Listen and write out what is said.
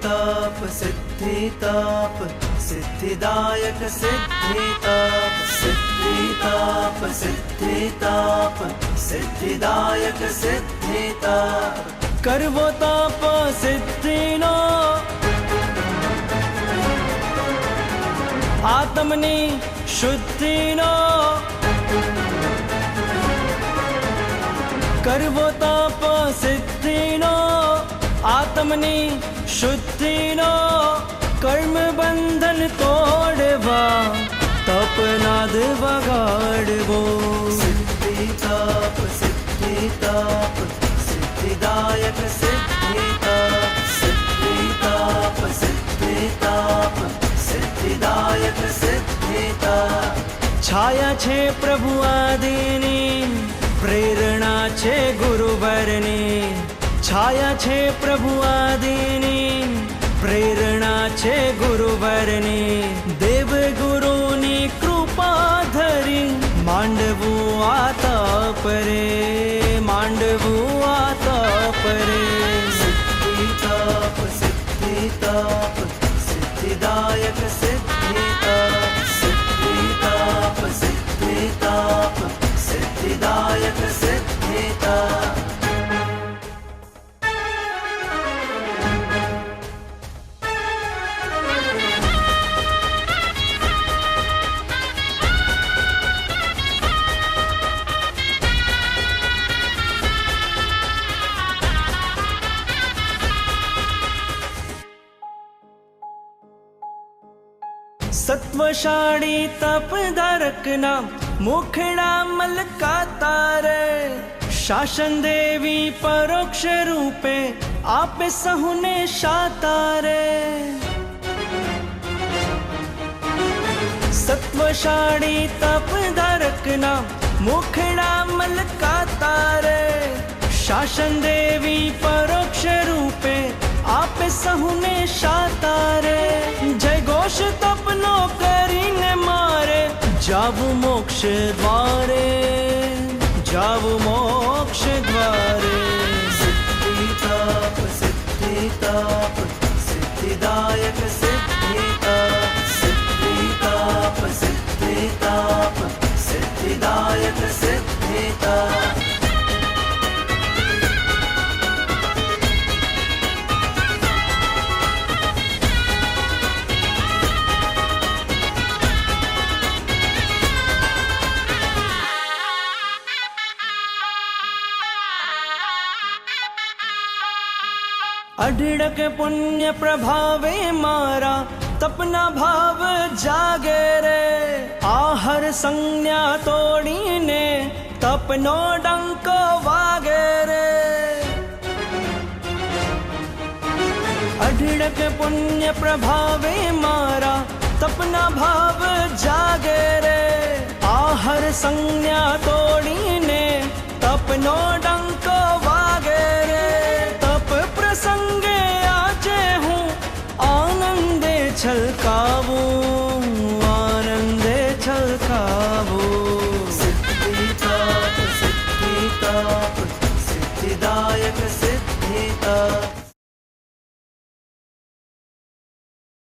ताप सिद्धिताप सिद्धिदायक सिद्धिताप सिद्धिताप सिद्धिताप सिद्धिदायक सिद्धिताप करवो ताप सिद्धिनो आत्मनी शुद्धिनो करवो ताप सिद्धिनो आत्मनी शुद्धिनो कर्म बंधन तोड़वा तपनाद वगाड़वो सिद्धिताप सिद्धिताप सिद्धिदायक सिद्धिताप सिद्धिताप सिद्धिताप सिद्धिदायक सिद्धिताप छाया छे प्रभु आदिनी प्रेरणा छे गुरुवरनी छाया छे प्रभु आदिनी प्रेरणा छे गुरुवरनी देव गुरुनी कृपा धरी मांडवू आता परे मांडवू आता परे सिद्धिताप सिद्धिताप सिद्धिदायक सिद्धिताप सिद्धिताप सिद्धिताप सिद्धिदायक सिद्धिताप सत्वशाળી તપધારક નામ મુખડા મલકાતા રે શાસન દેવી પરોક્ષ રૂપે આપે સહુને શાતા રે સત્વશાળી તપધારક નામ મુખડા મલકાતા રે શાસન દેવી પરોક્ષ રૂપે आपे सहुने शाता रे जय घोष तपनो करीने मारे जावु मोक्ष द्वारे जावु मोक्ष द्वारे सिद्धिताप सिद्धिताप सिद्धिदायक सिद्धिताप सिद्धिताप सिद्धिताप सिद्धिदायक सिद्धिताप अढड़क पुण्य प्रभावे मारा तपना भाव जागे रे आहर संज्ञा तोड़ीने तपनो डंको वागे रे अढड़क पुण्य प्रभावे मारा तपना भाव जागे रे आहर संज्ञा तोड़ीने तपनो डंको वागे रे प्रसंगे आजे हूँ आनंदे छलकावूं